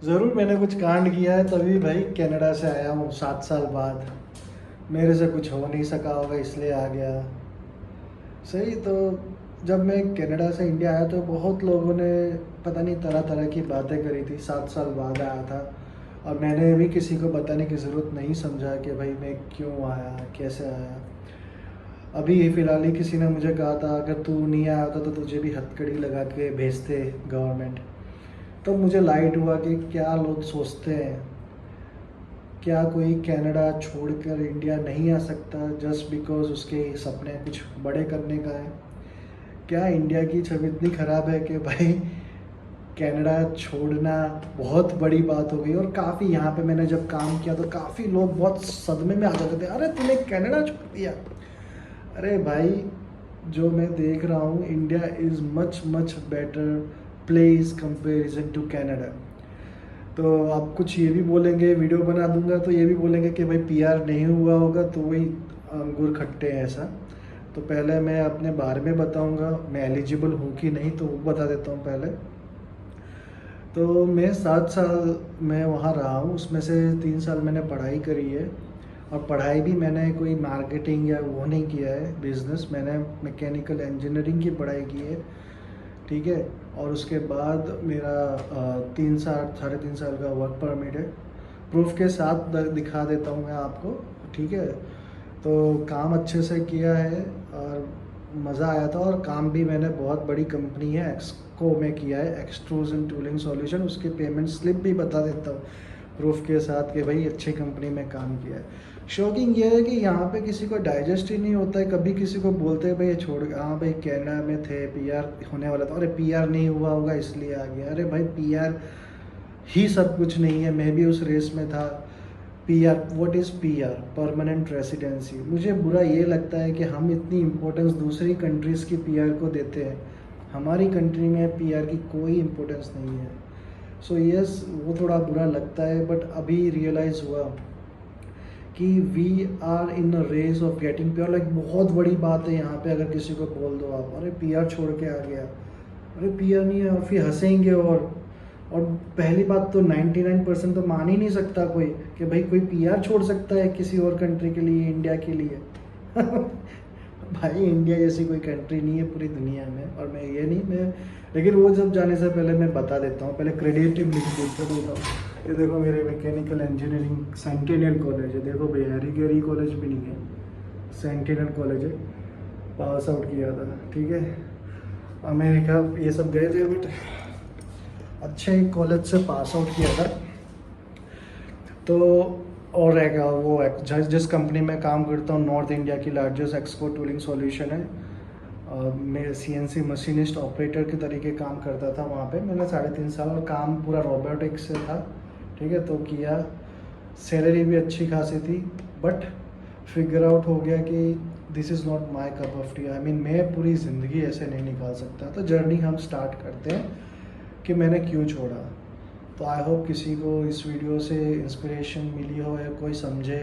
ज़रूर मैंने कुछ कांड किया है तभी भाई कनाडा से आया हूँ 7 साल बाद। मेरे से कुछ हो नहीं सका होगा इसलिए आ गया। सही तो जब मैं कनाडा से इंडिया आया तो बहुत लोगों ने पता नहीं तरह तरह की बातें करी थी। 7 साल बाद आया था और मैंने भी किसी को बताने की ज़रूरत नहीं समझा कि भाई मैं क्यों आया, कैसे आया। अभी फ़िलहाल ही किसी ने मुझे कहा था अगर तू नहीं आया होता तो तुझे भी हथकड़ी लगा के भेजते गवर्नमेंट। तो मुझे लाइट हुआ कि क्या लोग सोचते हैं। क्या कोई कनाडा छोड़कर इंडिया नहीं आ सकता जस्ट बिकॉज उसके सपने कुछ बड़े करने का है। क्या इंडिया की छवि इतनी ख़राब है कि भाई कनाडा छोड़ना बहुत बड़ी बात हो गई। और काफ़ी यहाँ पे मैंने जब काम किया तो काफ़ी लोग बहुत सदमे में आ जाते थे, अरे तूने कनाडा छोड़ दिया। अरे भाई, जो मैं देख रहा हूँ India is much much better place comparison to Canada. तो आप कुछ ये भी बोलेंगे, वीडियो बना दूंगा तो ये भी बोलेंगे कि भाई पीआर नहीं हुआ होगा तो वही अंगूर खट्टे हैं ऐसा। तो पहले मैं अपने बारे में बताऊंगा, मैं एलिजिबल हूँ कि नहीं तो वो बता देता हूँ पहले। तो मैं 7 साल मैं वहाँ रहा हूँ, उसमें से 3 साल मैंने पढ़ाई करी है। और पढ़ाई भी मैंने कोई मार्केटिंग या वो नहीं किया है बिज़नेस, मैंने मैकेनिकल इंजीनियरिंग की पढ़ाई की है। ठीक है। और उसके बाद मेरा 3 साल 3.5 साल का वर्क परमिट है। प्रूफ के साथ दिखा देता हूँ मैं आपको। ठीक है। तो काम अच्छे से किया है और मज़ा आया था। और काम भी मैंने बहुत बड़ी कंपनी है एक्सको में किया है, एक्सट्रूजन टूलिंग सॉल्यूशन। उसके पेमेंट स्लिप भी बता देता हूँ प्रूफ के साथ कि भाई अच्छी कंपनी में काम किया है। शॉकिंग ये है कि यहाँ पे किसी को डाइजेस्ट ही नहीं होता है। कभी किसी को बोलते हैं भाई ये छोड़, हाँ भाई कनाडा में थे पीआर होने वाला था, अरे पीआर नहीं हुआ होगा इसलिए आ गया। अरे भाई पीआर ही सब कुछ नहीं है, मैं भी उस रेस में था। PR, what is PR? Permanent residency. मुझे बुरा ये लगता है कि हम इतनी इम्पोर्टेंस दूसरी कंट्रीज़ की पीआर को देते हैं, हमारी कंट्री में पीआर की कोई इम्पोर्टेंस नहीं है। सो यस, वो थोड़ा बुरा लगता है। बट अभी रियलाइज़ हुआ कि we are in a race of getting PR. Like बहुत बड़ी बात है यहाँ पे अगर किसी को बोल दो आप, अरे पीआर छोड़ के आ गया, अरे पीआर नहीं है, और फिर हंसेंगे। और पहली बात तो 99% तो मान ही नहीं सकता कोई कि भाई कोई पीआर छोड़ सकता है किसी और कंट्री के लिए, इंडिया के लिए। भाई इंडिया जैसी कोई कंट्री नहीं है पूरी दुनिया में। और मैं ये नहीं, मैं लेकिन वो जब जाने से पहले मैं बता देता हूँ, पहले क्रेडिटिव लिख देता हूँ। ये देखो मेरे मैकेनिकल इंजीनियरिंग सेंटिनियल कॉलेज है, देखो भाई हैरी कॉलेज भी नहीं है, सेंटिनियल कॉलेज है, पास आउट किया था। ठीक है। अमेरिका ये सब गए थे बट अच्छे कॉलेज से पास आउट किया था। तो और रहेगा वो जिस कंपनी में काम करता हूँ नॉर्थ इंडिया की लार्जेस्ट एक्सपोर्ट टूलिंग सॉल्यूशन है। मैं सीएनसी मशीनिस्ट ऑपरेटर के तरीके काम करता था वहाँ पे। मैंने 3.5 साल और काम पूरा रोबोटिक्स से था। ठीक है। तो किया, सैलरी भी अच्छी खासी थी। बट फिगर आउट हो गया कि this is not my cup of T. I mean मैं पूरी ज़िंदगी ऐसे नहीं निकाल सकता। तो जर्नी हम स्टार्ट करते हैं कि मैंने क्यों छोड़ा। तो आई होप किसी को इस वीडियो से इंस्पिरेशन मिली हो या कोई समझे।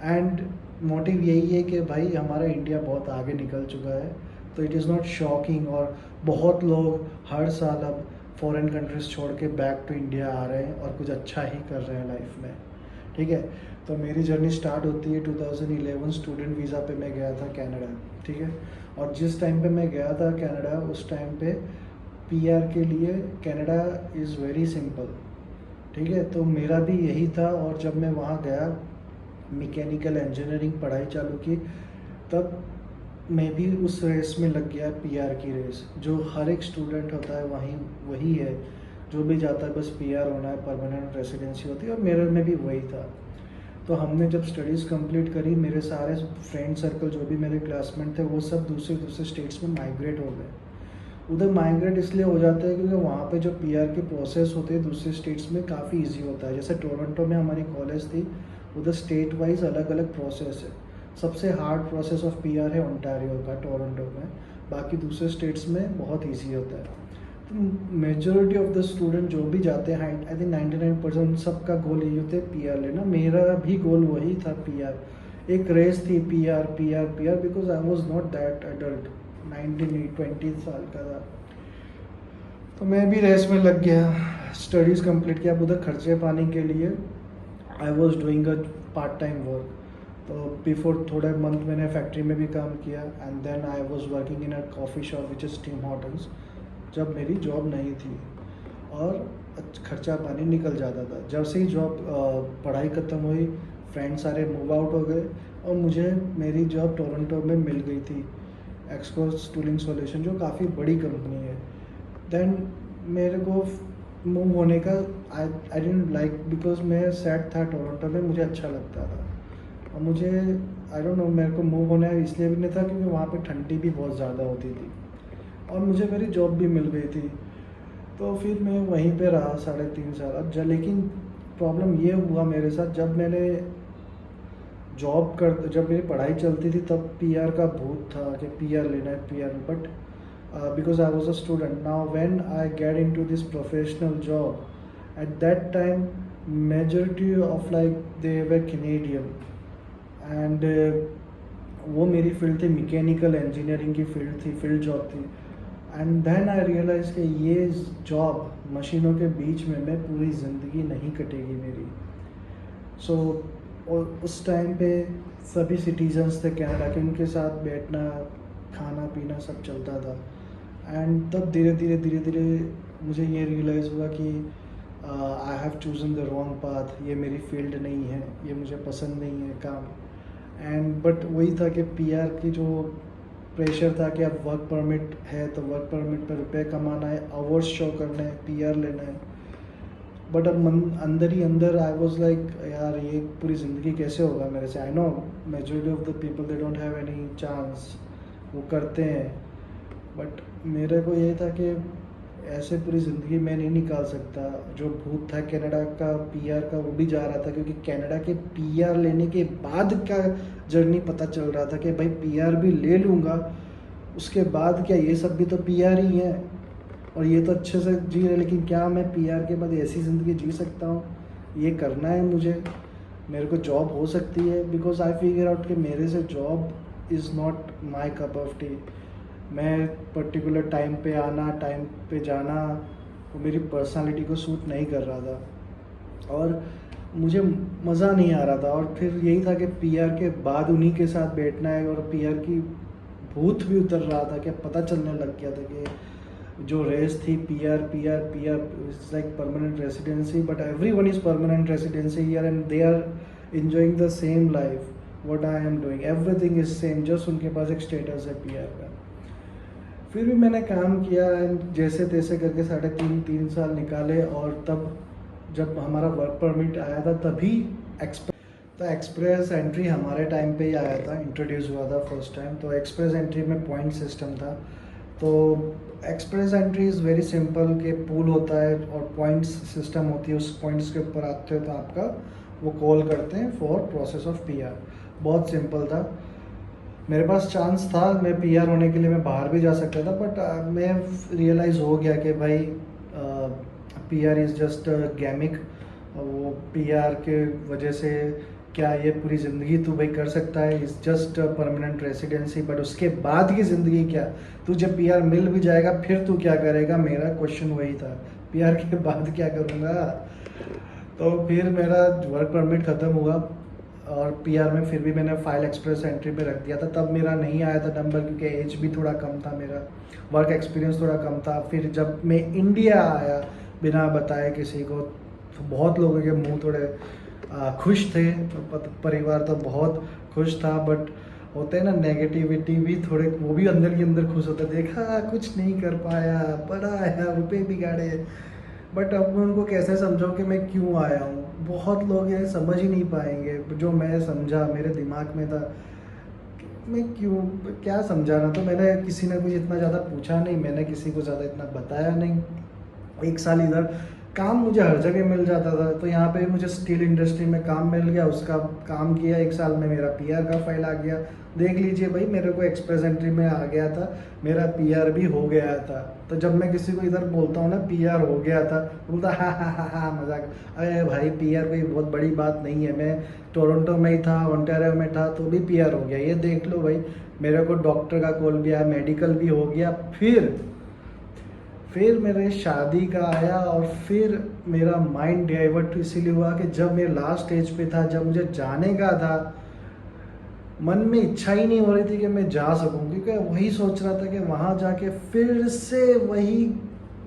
एंड मोटिव यही है कि भाई हमारा इंडिया बहुत आगे निकल चुका है। तो इट इज़ नॉट शॉकिंग। और बहुत लोग हर साल अब फॉरेन कंट्रीज़ छोड़ के बैक टू इंडिया आ रहे हैं और कुछ अच्छा ही कर रहे हैं लाइफ में। ठीक है। तो मेरी जर्नी स्टार्ट होती है 2011 स्टूडेंट वीज़ा पे मैं गया था कनाडा। ठीक है। और जिस टाइम पे मैं गया था कनाडा उस टाइम पे पीआर के लिए कनाडा इज़ वेरी सिंपल। ठीक है। तो मेरा भी यही था। और जब मैं वहाँ गया, मैकेनिकल इंजीनियरिंग पढ़ाई चालू की, तब मैं भी उस रेस में लग गया, पीआर की रेस जो हर एक स्टूडेंट होता है वहीं वही है। जो भी जाता है बस पीआर होना है, परमानेंट रेसिडेंसी होती है, और मेरे में भी वही था। तो हमने जब स्टडीज़ कंप्लीट करी, मेरे सारे फ्रेंड सर्कल जो भी मेरे क्लासमेट थे वो सब दूसरे दूसरे स्टेट्स में माइग्रेट हो गए। उधर माइग्रेट इसलिए हो जाता है क्योंकि वहाँ पे जो पीआर की प्रोसेस होती है दूसरे स्टेट्स में काफ़ी इजी होता है। जैसे टोरंटो में हमारी कॉलेज थी, उधर स्टेट वाइज अलग अलग प्रोसेस है। सबसे हार्ड प्रोसेस ऑफ पीआर है ओंटारियो का, टोरंटो में। बाकी दूसरे स्टेट्स में बहुत ईजी होता है। तो मेजोरिटी ऑफ द स्टूडेंट जो भी जाते हैं, आई थिंक 99% सबका गोल यही होता है पीआर लेना। मेरा भी गोल वही था, पीआर। एक रेस थी PR PR PR, because I was not that adult, 19 20 साल का था। तो मैं भी रेस में लग गया, स्टडीज़ कंप्लीट किया। अब उधर खर्चे पानी के लिए I was doing a part time work. तो बिफोर थोड़े मंथ मैंने फैक्ट्री में भी काम किया and then I was working in a coffee shop which is Tim Hortons, जब मेरी जॉब नहीं थी और खर्चा पानी निकल जाता था। जब से ही जॉब पढ़ाई ख़त्म हुई, फ्रेंड्स सारे मूव आउट हो गए और मुझे मेरी जॉब टोरंटो में मिल गई थी, एक्सकोर्स टूलिंग सॉल्यूशन, जो काफ़ी बड़ी कंपनी है। देन मेरे को मूव होने का आई डेंट लाइक, बिकॉज मैं सेट था टोरंटो में, मुझे अच्छा लगता था। और मुझे आई डोंट नो, मेरे को मूव होना इसलिए भी नहीं था क्योंकि वहाँ पे ठंडी भी बहुत ज़्यादा होती थी और मुझे मेरी जॉब भी मिल गई थी। तो फिर मैं वहीं पे रहा 3.5 साल। अब लेकिन प्रॉब्लम ये हुआ मेरे साथ, जब मेरी पढ़ाई चलती थी तब पीआर का भूत था कि पीआर लेना है, PR. But because I was a student. Now when I get into this professional job, at that time majority of like they were Canadian and वो मेरी फील्ड थी, मैकेनिकल इंजीनियरिंग की फील्ड जॉब थी। And then I realise कि ये job मशीनों के बीच में मैं पूरी ज़िंदगी नहीं कटेगी मेरी। सो उस टाइम पे सभी सिटीजन्स थे कनाडा के, उनके साथ बैठना, खाना पीना सब चलता था। एंड तब धीरे धीरे मुझे ये रियलाइज़ हुआ कि I have chosen the wrong path, ये मेरी फील्ड नहीं है, ये मुझे पसंद नहीं है काम। एंड बट वही था कि पीआर की जो प्रेशर था कि अब वर्क परमिट है तो वर्क परमिट पर रुपए कमाना है, आवर्स शो करना है, पीआर लेना है। बट अब अंदर ही अंदर आई वॉज लाइक यार ये पूरी ज़िंदगी कैसे होगा मेरे से। I know majority of the people they don't have any chance, वो करते हैं, बट मेरे को ये था कि ऐसे पूरी ज़िंदगी मैं नहीं निकाल सकता। जो भूत था कनाडा का पीआर का वो भी जा रहा था, क्योंकि कनाडा के पीआर लेने के बाद का जर्नी पता चल रहा था कि भाई पीआर भी ले लूँगा, उसके बाद क्या, ये सब भी तो पीआर ही है और ये तो अच्छे से जी रहे, लेकिन क्या मैं पीआर के बाद ऐसी ज़िंदगी जी सकता हूँ? ये करना है मुझे, मेरे को जॉब हो सकती है। बिकॉज आई फिगर आउट कि मेरे से job is not my cup of T. मैं पर्टिकुलर टाइम पे आना, टाइम पे जाना, वो मेरी पर्सनालिटी को सूट नहीं कर रहा था और मुझे मज़ा नहीं आ रहा था। और फिर यही था कि पीआर के बाद उन्हीं के साथ बैठना है, और पीआर की भूत भी उतर रहा था कि पता चलने लग गया था कि जो रेस थी PR it's like permanent residency, but everyone is permanent residency here and they are enjoying the same life what I am doing, everything is same, just उनके पास एक स्टेटस है पीआर का। फिर भी मैंने काम किया एंड जैसे तैसे करके 3.5 साल निकाले। और तब जब हमारा वर्क परमिट आया था तभी एक्सप्रेस एंट्री हमारे टाइम पे ही आया था, इंट्रोड्यूस हुआ था फर्स्ट टाइम। तो एक्सप्रेस एंट्री में पॉइंट सिस्टम था। तो express entry is very simple, के पूल होता है और पॉइंट्स सिस्टम होती है, उस पॉइंट्स के ऊपर आते हो तो आपका वो कॉल करते हैं फॉर प्रोसेस ऑफ पीआर। बहुत सिंपल था। मेरे पास चांस था, मैं पीआर होने के लिए मैं बाहर भी जा सकता था, बट मैं रियलाइज़ हो गया कि भाई पीआर इज़ जस्ट गैमिक। वो पीआर के वजह से क्या ये पूरी ज़िंदगी तू भाई कर सकता है, is just permanent residency, but उसके बाद की ज़िंदगी क्या, तू जब पीआर मिल भी जाएगा फिर तू क्या करेगा? मेरा क्वेश्चन वही था, पीआर के बाद क्या करूँगा? तो फिर मेरा वर्क परमिट ख़त्म हुआ और पीआर में फिर भी मैंने फाइल एक्सप्रेस एंट्री पे रख दिया था। तब मेरा नहीं आया था नंबर, क्योंकि एज भी थोड़ा कम था, मेरा वर्क एक्सपीरियंस थोड़ा कम था। फिर जब मैं इंडिया आया बिना बताए किसी को, तो बहुत लोगों के मुंह थोड़े खुश थे, तो परिवार तो बहुत खुश था, बट होते हैं ना नेगेटिविटी भी थोड़े, वो भी अंदर के अंदर खुश होते, देखा कुछ नहीं कर पाया, पढ़ा आया, रुपये बिगाड़े। बट अब मैं उनको कैसे समझाऊँ कि मैं क्यों आया हूँ? बहुत लोग ये समझ ही नहीं पाएंगे। जो मैं समझा, मेरे दिमाग में था मैं क्यों, क्या समझाना। तो मैंने किसी ने कुछ इतना ज़्यादा पूछा नहीं, मैंने किसी को ज़्यादा इतना बताया नहीं। 1 साल इधर काम मुझे हर जगह मिल जाता था, तो यहाँ पे मुझे स्टील इंडस्ट्री में काम मिल गया, उसका काम किया। 1 साल में मेरा पीआर का फाइल आ गया। देख लीजिए भाई, मेरे को एक्सप्रेस एंट्री में आ गया था, मेरा पीआर भी हो गया था। तो जब मैं किसी को इधर बोलता हूँ ना पीआर हो गया था, बोलता हा मजाक। अरे भाई पीआर कोई बहुत बड़ी बात नहीं है, मैं टोरंटो में ही था, ओंटारियो में था, तो भी पीआर हो गया। ये देख लो भाई, मेरे को डॉक्टर का कॉल भी आया, मेडिकल भी हो गया। फिर मेरे शादी का आया और फिर मेरा माइंड डाइवर्ट इसीलिए हुआ कि जब मैं लास्ट स्टेज पे था, जब मुझे जाने का था, मन में इच्छा ही नहीं हो रही थी कि मैं जा सकूं, क्योंकि वही सोच रहा था कि वहाँ जाके फिर से वही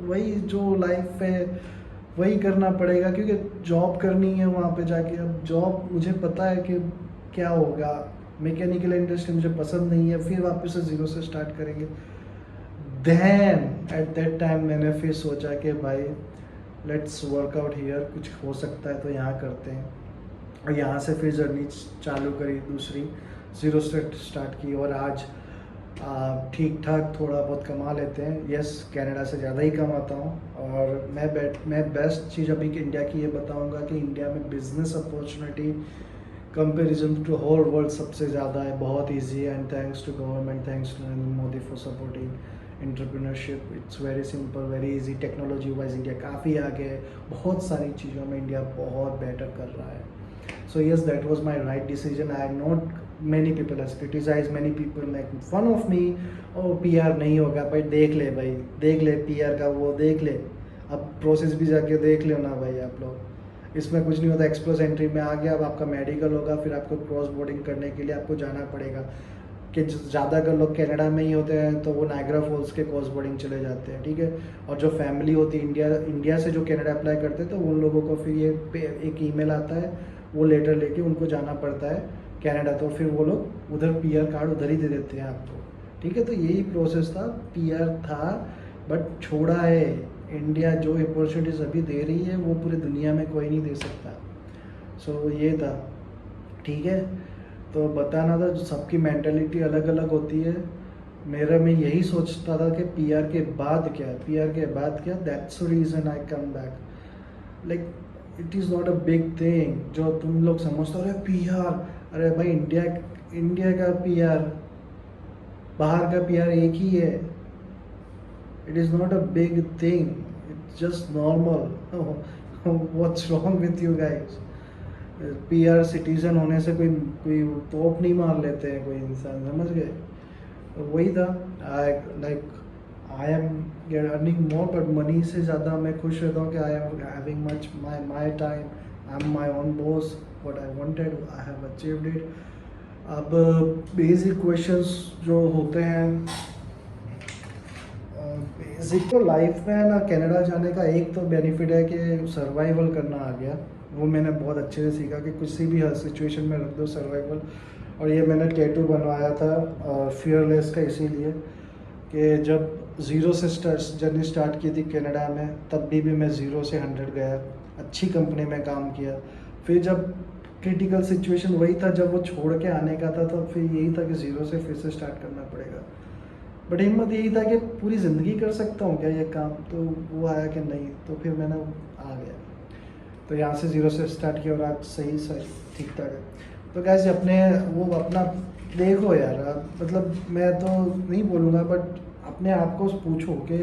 वही जो लाइफ है वही करना पड़ेगा, क्योंकि जॉब करनी है वहाँ पे जाके। अब जॉब मुझे पता है कि क्या होगा, मैकेनिकल इंडस्ट्री मुझे पसंद नहीं है, फिर वापस से ज़ीरो से स्टार्ट करेंगे। देन एट दैट टाइम मैंने फिर सोचा कि भाई लेट्स वर्कआउट हियर, कुछ हो सकता है तो यहाँ करते हैं। और यहाँ से फिर जर्नी चालू करी दूसरी, ज़ीरो से स्टार्ट की, और आज ठीक ठाक थोड़ा बहुत कमा लेते हैं। यस, कनाडा से ज़्यादा ही कमाता हूँ। और मैं बेस्ट चीज़ अभी इंडिया की ये बताऊँगा कि इंडिया में business opportunity comparison to whole world सबसे ज़्यादा है, बहुत इजी है। And thanks to government, thanks to Narendra Modi for supporting entrepreneurship. It's very simple, very easy. Technology wise India काफ़ी आगे है, बहुत सारी चीज़ों में इंडिया बहुत बेटर कर रहा है। So yes, that was my right decision. I not many people has criticized, many people make fun of me. Oh, PR नहीं होगा भाई, देख ले भाई, देख ले PR का वो देख ले। अब प्रोसेस भी जाके देख लो ना भाई आप लोग, इसमें कुछ नहीं होता। एक्सप्रेस एंट्री में आ गया, अब आपका मेडिकल होगा, फिर आपको क्रॉस बोर्डिंग करने के लिए आपको जाना पड़ेगा। कि ज़्यादातर लोग कनाडा में ही होते हैं तो वो नायग्रा फॉल्स के क्रॉस बोर्डिंग चले जाते हैं, ठीक है। और जो फैमिली होती है इंडिया से जो कनाडा अप्लाई करते हैं, तो उन लोगों को फिर ये एक ईमेल आता है, वो लेटर लेके उनको जाना पड़ता है कनाडा, तो फिर वो लोग उधर PR कार्ड उधर ही दे देते हैं आपको, ठीक है। तो यही प्रोसेस था, PR था, बट छोड़ा है। इंडिया जो अपॉर्चुनिटीज़ अभी दे रही है वो पूरी दुनिया में कोई नहीं दे सकता। सो ये था, ठीक है। तो बताना था, जो सबकी मेंटालिटी अलग अलग होती है। मेरा मैं यही सोचता था कि PR के बाद क्या, PR के बाद क्या, that's reason I come back. Like it is not a big thing जो तुम लोग समझते हो। अरे PR, अरे भाई इंडिया का PR, बाहर का PR एक ही है। It is not a big thing, it's just normal. What's wrong with you guys? PR citizen होने से कोई कोई तोप नहीं मार लेते हैं कोई इंसान, समझ गए। तो वही था। I am earning more, but money से ज़्यादा मैं खुश रहता हूँ कि I am having much my time, I am my own boss, what I wanted I have achieved it. अब बेसिक क्वेश्चंस जो होते हैं, बेसिक तो लाइफ में ना, कनाडा जाने का एक तो बेनिफिट है कि सर्वाइवल करना आ गया। वो मैंने बहुत अच्छे से सीखा कि किसी भी हर सिचुएशन में रख दो सर्वाइवल। और ये मैंने टैटू बनवाया था फियरलेस का, इसीलिए कि जब ज़ीरो से जर्नी स्टार्ट की थी कनाडा में, तब भी मैं ज़ीरो से 100 गया, अच्छी कंपनी में काम किया। फिर जब क्रिटिकल सिचुएशन वही था, जब वो छोड़ के आने का था, तो फिर यही था कि ज़ीरो से फिर से स्टार्ट करना पड़ेगा। बट हिम्मत यही था कि पूरी ज़िंदगी कर सकता हूँ क्या ये काम, तो वो आया कि नहीं, तो फिर मैंने आ गया। तो यहाँ से ज़ीरो से स्टार्ट किया और आज सही ठीक ठाक है। तो कैसे अपने वो अपना देखो यार, मतलब मैं तो नहीं बोलूँगा, बट अपने आप को पूछो कि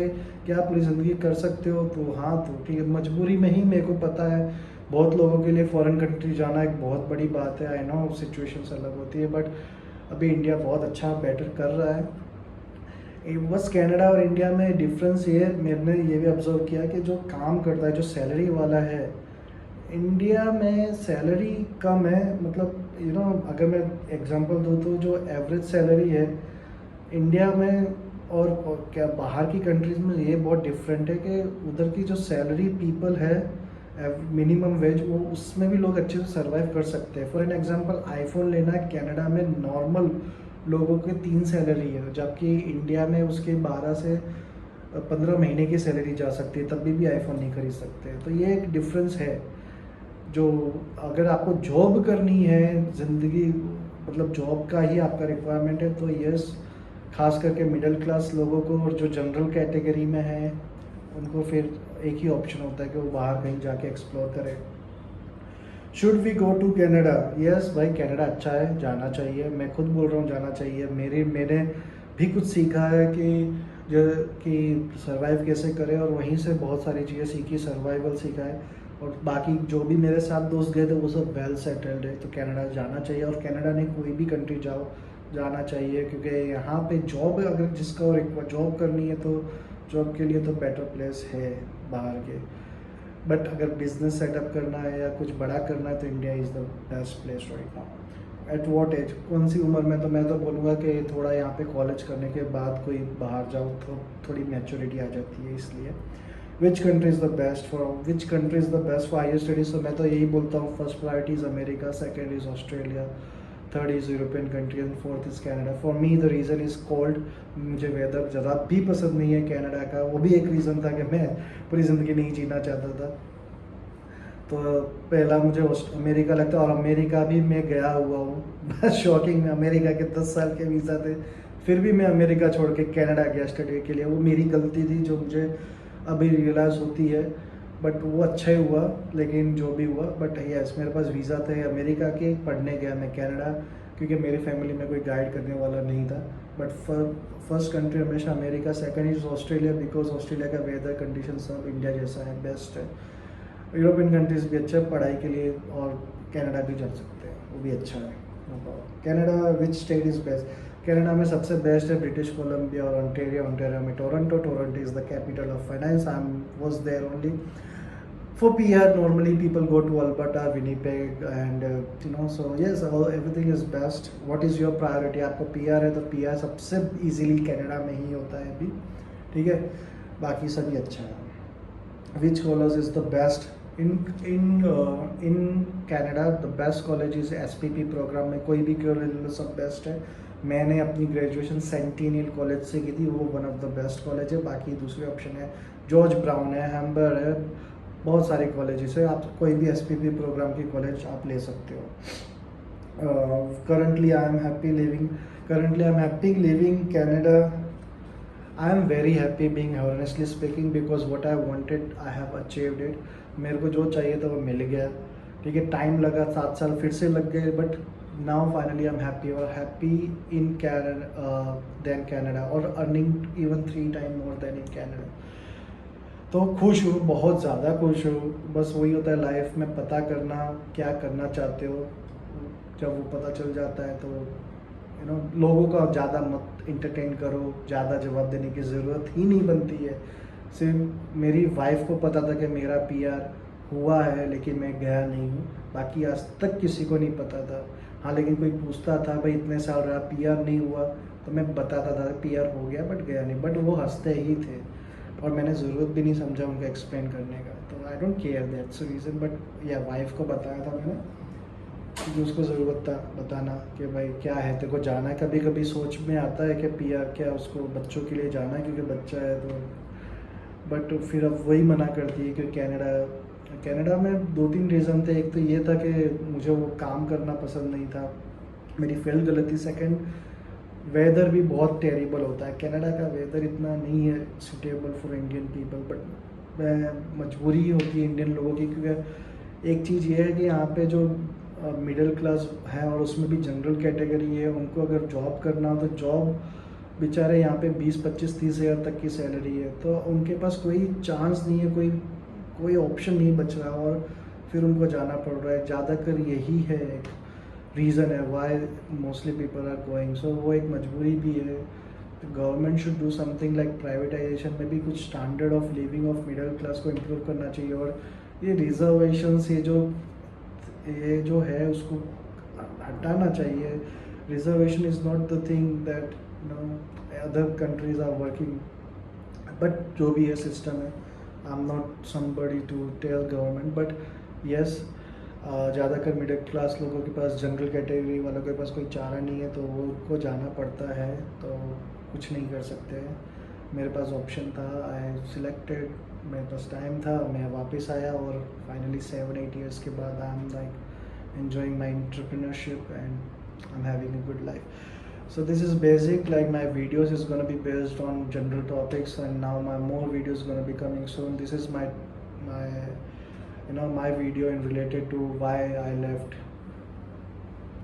क्या पूरी ज़िंदगी कर सकते हो, तो हाँ, तो ठीक है। मजबूरी में ही मेरे को पता है, बहुत लोगों के लिए फॉरेन कंट्री जाना एक बहुत बड़ी बात है। आई नो सिचुएशंस अलग होती है, बट अभी इंडिया बहुत अच्छा बेटर कर रहा है। बस कनाडा और इंडिया में डिफरेंस ये है, मैंने ये भी ऑब्जर्व किया कि जो काम करता है, जो सैलरी वाला है, इंडिया में सैलरी कम है। मतलब अगर मैं एग्जांपल दूँ तो जो एवरेज सैलरी है इंडिया में और क्या बाहर की कंट्रीज़ में, ये बहुत डिफरेंट है कि उधर की जो सैलरी पीपल है, मिनिमम वेज, वो उसमें भी लोग अच्छे से सर्वाइव कर सकते हैं। फॉर एन एग्जांपल, आईफोन लेना है कनाडा में नॉर्मल लोगों के 3 सैलरी है, जबकि इंडिया में उसके 12 से 15 महीने की सैलरी जा सकती है, तब भी आईफोन नहीं खरीद सकते। तो ये एक डिफरेंस है। जो अगर आपको जॉब करनी है ज़िंदगी, मतलब जॉब का ही आपका रिक्वायरमेंट है, तो यस, खास करके मिडिल क्लास लोगों को और जो जनरल कैटेगरी में है, उनको फिर एक ही ऑप्शन होता है कि वो बाहर कहीं जाके एक्सप्लोर करें। Should we go to Canada? Yes भाई, कनाडा अच्छा है, जाना चाहिए। मैं खुद बोल रहा हूँ जाना चाहिए। मैंने भी कुछ सीखा है कि सर्वाइव कैसे करें, और वहीं से बहुत सारी चीज़ें सीखी, सर्वाइवल सीखा है। और बाकी जो भी मेरे साथ दोस्त गए थे वो सब वेल सेटल्ड है। तो कनाडा जाना चाहिए, और कनाडा नहीं, कोई भी कंट्री जाना चाहिए, क्योंकि यहाँ पे जॉब अगर जिसका जॉब करनी है तो जॉब के लिए तो बेटर प्लेस है बाहर के, बट अगर बिजनेस सेटअप करना है या कुछ बड़ा करना है तो India is the best place right now. At what age, कौन सी उम्र में, तो मैं तो बोलूँगा कि थोड़ा यहाँ पे कॉलेज करने के बाद कोई बाहर जाओ तो थोड़ी मैच्योरिटी आ जाती है। इसलिए which country is the best for, which country is the best for higher studies, तो मैं तो यही बोलता हूँ first priority is America, second is Australia, third is European country and fourth is Canada. For me the reason is cold, मुझे weather ज़रा भी पसंद नहीं है कनाडा का। वो भी एक रीज़न था कि मैं पूरी ज़िंदगी नहीं जीना चाहता था, तो पहला मुझे अमेरिका लगता है, और अमेरिका भी मैं गया हुआ हूँ शॉकिंग में, अमेरिका के 10 साल के वीज़ा थे, फिर भी मैं अमेरिका छोड़ के कनाडा गया स्टडी के लिए। वो मेरी गलती थी जो मुझे अभी रियलाइज़ होती है, बट वो अच्छा ही हुआ, लेकिन जो भी हुआ। बट यस, मेरे पास वीज़ा थे अमेरिका के, पढ़ने गया मैं कनाडा, क्योंकि मेरी फैमिली में कोई गाइड करने वाला नहीं था। बट फर्स्ट कंट्री हमेशा America, second is Australia, because Australia का वेदर कंडीशन सब इंडिया जैसा है, बेस्ट है। यूरोपियन कंट्रीज़ भी अच्छा है पढ़ाई के लिए, और कनाडा भी जा सकते हैं, वो भी अच्छा है। Canada, which state is best? Canada में सबसे बेस्ट है ब्रिटिश कोलंबिया और ओंटारियो। ओंटारियो में Toronto, Toronto is the capital of finance. I was there only for PR. Normally people go to Alberta, Winnipeg, and so yes, everything is best. What is your priority? आपको PR है तो PR सबसे easily Canada में ही होता है अभी, ठीक है, बाकी सभी अच्छा है। Which college is the best? in Canada the best college is SPP programme में, कोई भी कॉलेज सब बेस्ट है। मैंने अपनी ग्रेजुएशन सेंटिनियल कॉलेज से की थी, वो one of the best college है। बाकी दूसरे ऑप्शन है जॉर्ज ब्राउन है, हैम्बर है, बहुत सारे कॉलेजेस है, आप कोई भी SPP प्रोग्राम की कॉलेज आप ले सकते हो। Currently I am happy living Canada. I am very happy being honestly speaking, because what I wanted I have achieved it. मेरे को जो चाहिए था वो मिल गया, ठीक है। टाइम लगा, 7 साल फिर से लग गए, but now finally I am happy, और हैप्पी इन देन कनाडा, और earning even 3 time more then in Canada. तो खुश हूँ, बहुत ज़्यादा खुश हूँ। बस वही होता है लाइफ में, पता करना क्या करना चाहते हो। जब वो पता चल जाता है तो लोगों का ज़्यादा मत इंटरटेन करो, ज़्यादा जवाब देने की ज़रूरत ही नहीं बनती है। सिर्फ मेरी वाइफ को पता था कि मेरा PR हुआ है, लेकिन मैं गया नहीं हूँ। बाकी आज तक किसी को नहीं पता था। हाँ, लेकिन कोई पूछता था भाई इतने साल रहा PR नहीं हुआ, तो मैं बताता था PR हो गया बट गया नहीं, बट वो हंसते ही थे, और मैंने ज़रूरत भी नहीं समझा उनको एक्सप्लेन करने का। तो I don't care, that's reason. But या वाइफ को बताया था मैंने, जो उसको ज़रूरत था बताना कि भाई क्या है, तेरे को जाना है। कभी कभी सोच में आता है कि PR क्या उसको बच्चों के लिए जाना है क्योंकि बच्चा है तो, बट फिर अब वही मना करती है कि कनाडा में 2-3 रीज़न थे। एक तो ये था कि मुझे वो काम करना पसंद नहीं था, मेरी फील्ड गलत थी। सेकेंड, वेदर भी बहुत टेरिबल होता है, कनाडा का वेदर इतना नहीं है suitable for Indian people. But मजबूरी होती है इंडियन लोगों की, क्योंकि एक चीज़ ये है कि यहाँ पे जो मिडिल क्लास है और उसमें भी जनरल कैटेगरी है, उनको अगर जॉब करना हो तो जॉब बेचारे यहाँ पे 20-25-30 हज़ार तक की सैलरी है, तो उनके पास कोई चांस नहीं है, कोई ऑप्शन नहीं बच रहा, और फिर उनको जाना पड़ रहा है। ज़्यादातर यही है रीज़न है why mostly people are going. So वो एक मजबूरी भी है। Government should do something like privatization में भी कुछ standard of living of middle class को इम्प्रूव करना चाहिए, और ये रिजर्वेशंस ये जो है उसको हटाना चाहिए। Reservation is not the thing that other countries are working, but जो भी है सिस्टम है। I am not somebody to tell government, but yes, ज़्यादातर मिडिल क्लास लोगों के पास, जनरल कैटेगरी वालों के पास कोई चारा नहीं है, तो वो उनको जाना पड़ता है, तो कुछ नहीं कर सकते हैं। मेरे पास ऑप्शन था, आई सिलेक्टेड, मेरे पास टाइम था, मैं वापस आया, और फाइनली 7-8 ईयर्स के बाद I am like enjoying my entrepreneurship and I'm having a good life. So this is basic, like my videos is going to be based on general topics, and now my more videos going to be coming soon. This is my my video in related to why I left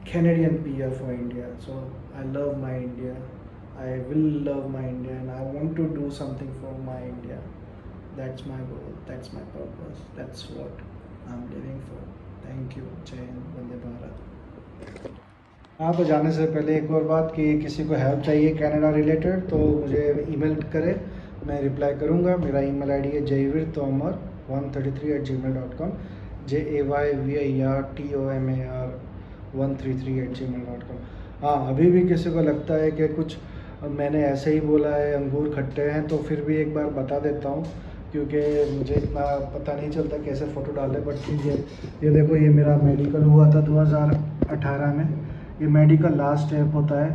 Canadian PR for India. So I love my India, I will love my India, and I want to do something for my India. That's my goal, that's my purpose, that's what I'm living for. Thank you. जय हिंद, वंदे भारत। हाँ, तो जाने से पहले एक और बात कि किसी को हेल्प चाहिए कनाडा रिलेटेड तो मुझे ईमेल करें, मैं रिप्लाई करूँगा। मेरा ईमेल आईडी है jayvirtomar133@gmail.com, JAYVIRTOMAR133@gmail.com। हाँ, अभी भी किसी को लगता है कि कुछ मैंने ऐसे ही बोला है अंगूर खट्टे हैं, तो फिर भी एक बार बता देता हूँ, क्योंकि मुझे इतना पता नहीं चलता कैसे फ़ोटो डाले। बट ठीक है, ये देखो, ये मेरा मेडिकल हुआ था 2018 में। ये मेडिकल लास्ट स्टेप होता है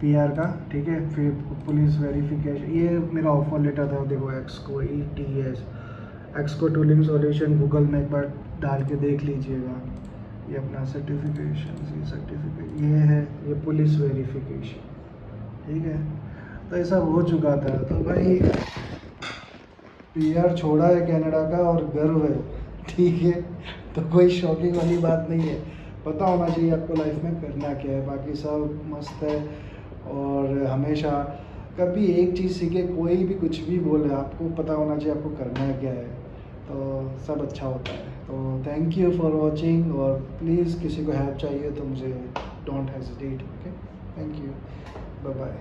पीआर का, ठीक है। फिर पुलिस वेरिफिकेशन, ये मेरा ऑफर लेटर था। देखो, एक्सको ETS, एक्सको टूलिंग सॉल्यूशन, गूगल में एक बार डाल के देख लीजिएगा। ये अपना सर्टिफिकेट ये है, ये पुलिस वेरिफिकेशन, ठीक है। तो ये सब हो चुका था। तो भाई पीआर छोड़ा है कनाडा का और गर्व है, ठीक है। तो कोई शॉकिंग वाली बात नहीं है, पता होना चाहिए आपको लाइफ में करना क्या है। बाकी सब मस्त है। और हमेशा कभी एक चीज़ सीखे, कोई भी कुछ भी बोले, आपको पता होना चाहिए आपको करना क्या है, तो सब अच्छा होता है। तो थैंक यू फॉर वॉचिंग, और प्लीज़ किसी को हेल्प चाहिए तो मुझे don't hesitate, okay. Thank you, bye bye.